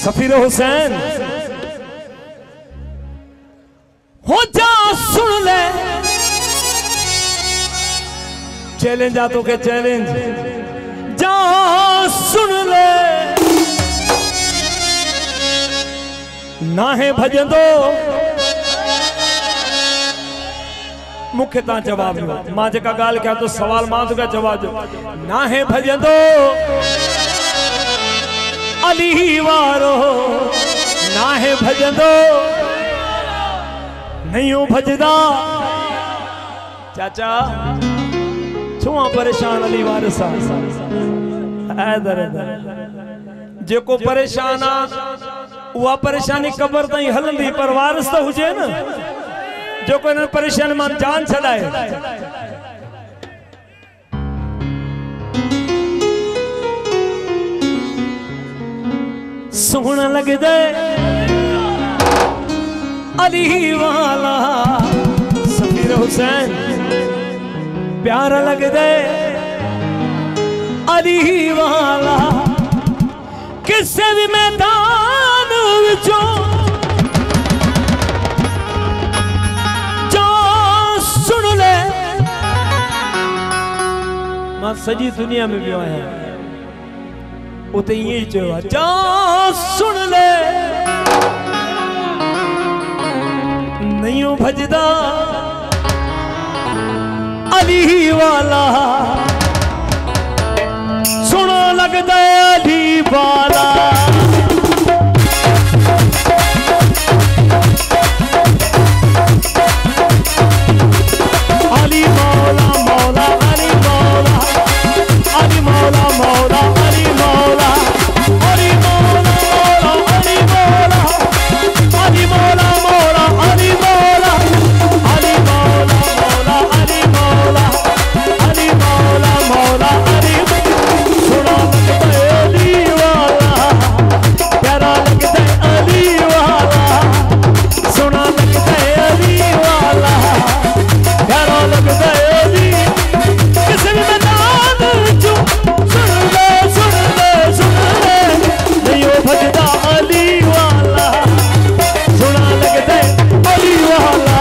सफीर हुसैन हो जा सुन ले चैलेंज आ तो के चैलेंज जा सुन ले ना है भजन दो मुख्य ता जवाब मां जेका गाल क्या तो सवाल मां तो का जवाब ना है भजन दो अली वारो ना है भजन दो नहीं हो भजदा चाचा छुआ परेशान अली वारसा जेको परेशान आ वह परेशानी कबर ताई हलंदी पर वारस तो हुजे न जो कोई परेशान मान जान छड़ाए सोहना लगदे अली वाला सफीर हुसैन प्यारा लगदे अली वाला किसी भी मैदान विचों सुन ले मां सजी दुनिया में भी आया उते ये चवा जा सुन ले नहीं हो भजदा अली वाला सुनो लगदा अली वाला अली मौला मौला अली मौला अली मौला मौला अली मौला अली मौला मौला अली मौला अली मौला मौला अली मौला अली मौला मौला अली मौला अली मौला मौला अली सुना लगता है अली वाला प्यारा लगता है अली वाला सुना लगता है अली वाला प्यारा लगता है अली किसी भी मैदान विचों सुन ले नहीं हो भजदा अली वाला सुना लगता है अली वाला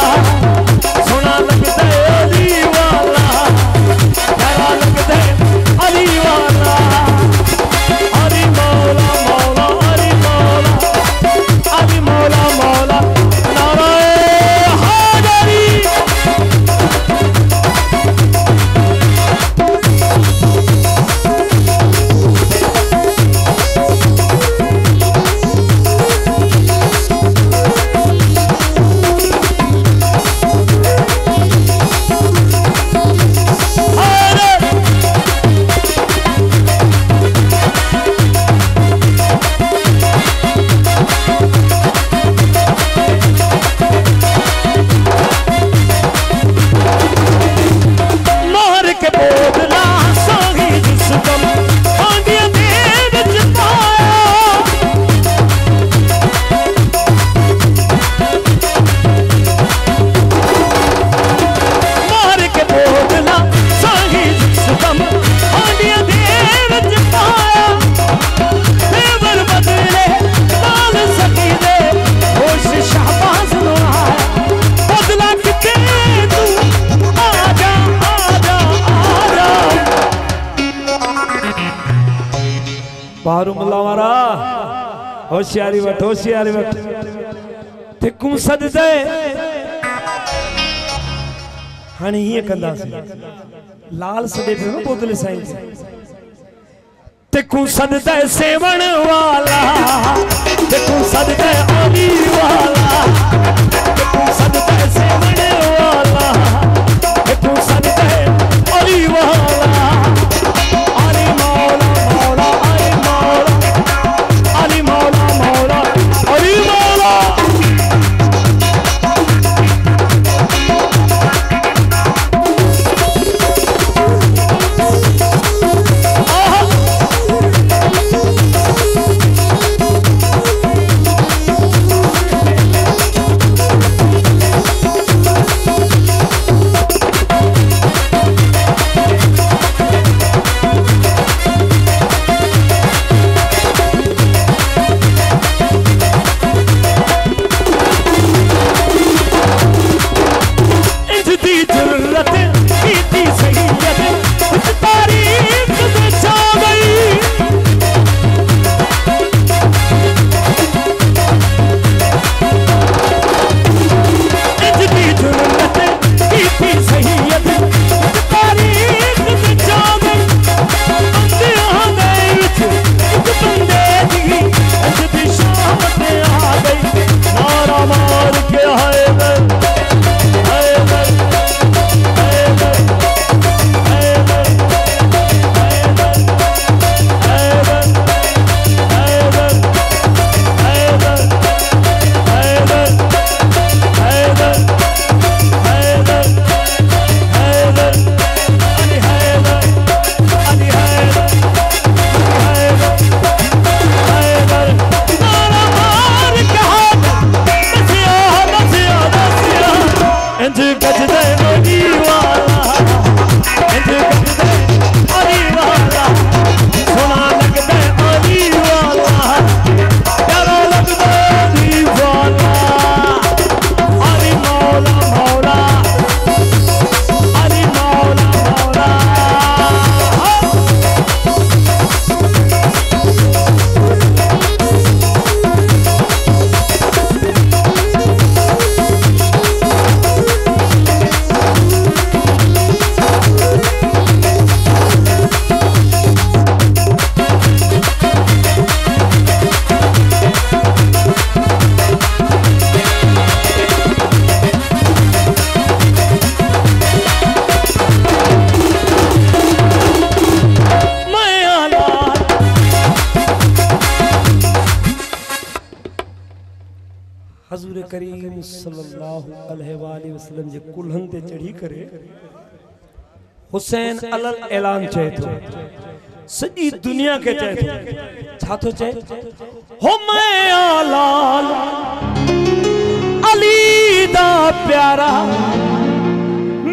सुना लगता है अली वाला प्यारा लगता है अली वाला अली मौला मौला अली मौला अली मौला मौला नाराए हैदरी मार के बोदला सांगी जिसम आंधिया दे विच पाया मार के बोदला सांगी जिसम आंधिया दे विच पाया देवर बदले लाल सकी दे होश शाहबाज नु आया बदला किते तू आजा आजा आजा बारू मुलावरा होशियारी वठ थिकू सददे हाणे हीअं कंदासीं लाल सदे पे न बोतल साईं थिकू सददे सेवण वाला थिकू सददे अली वाला थिकू सददे सेवण वाला थिकू सददे अली वाला अली मौला मौला अली मौला अली मौला मौला अली मौला रसूल करीम सल्लल्लाहु अलैहि वसल्लम जे कुल्हन ते चढ़ी करे हुसैन अलल ऐलान चए थो सॼी दुनिया के चए थो छा थो चए हो मैं आलाल अली दा प्यारा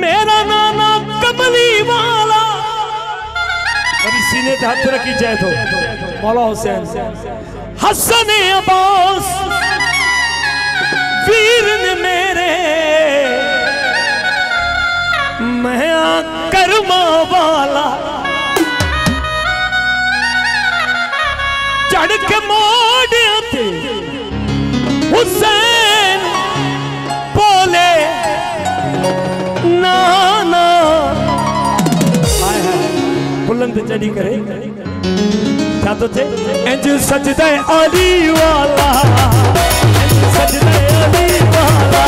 मेरा नाना कमली वाला और सीने ते हाथ रखी चए थो मौला हुसैन हसन अब्बास वीर ने मेरे मैं कर्मा वाला चढ़ के मोड़े थे हुसैन बोले नाना बुलंद चढ़ी करे क्या तो थे इंज सजदे अली वाला इंज सजदे अली वाला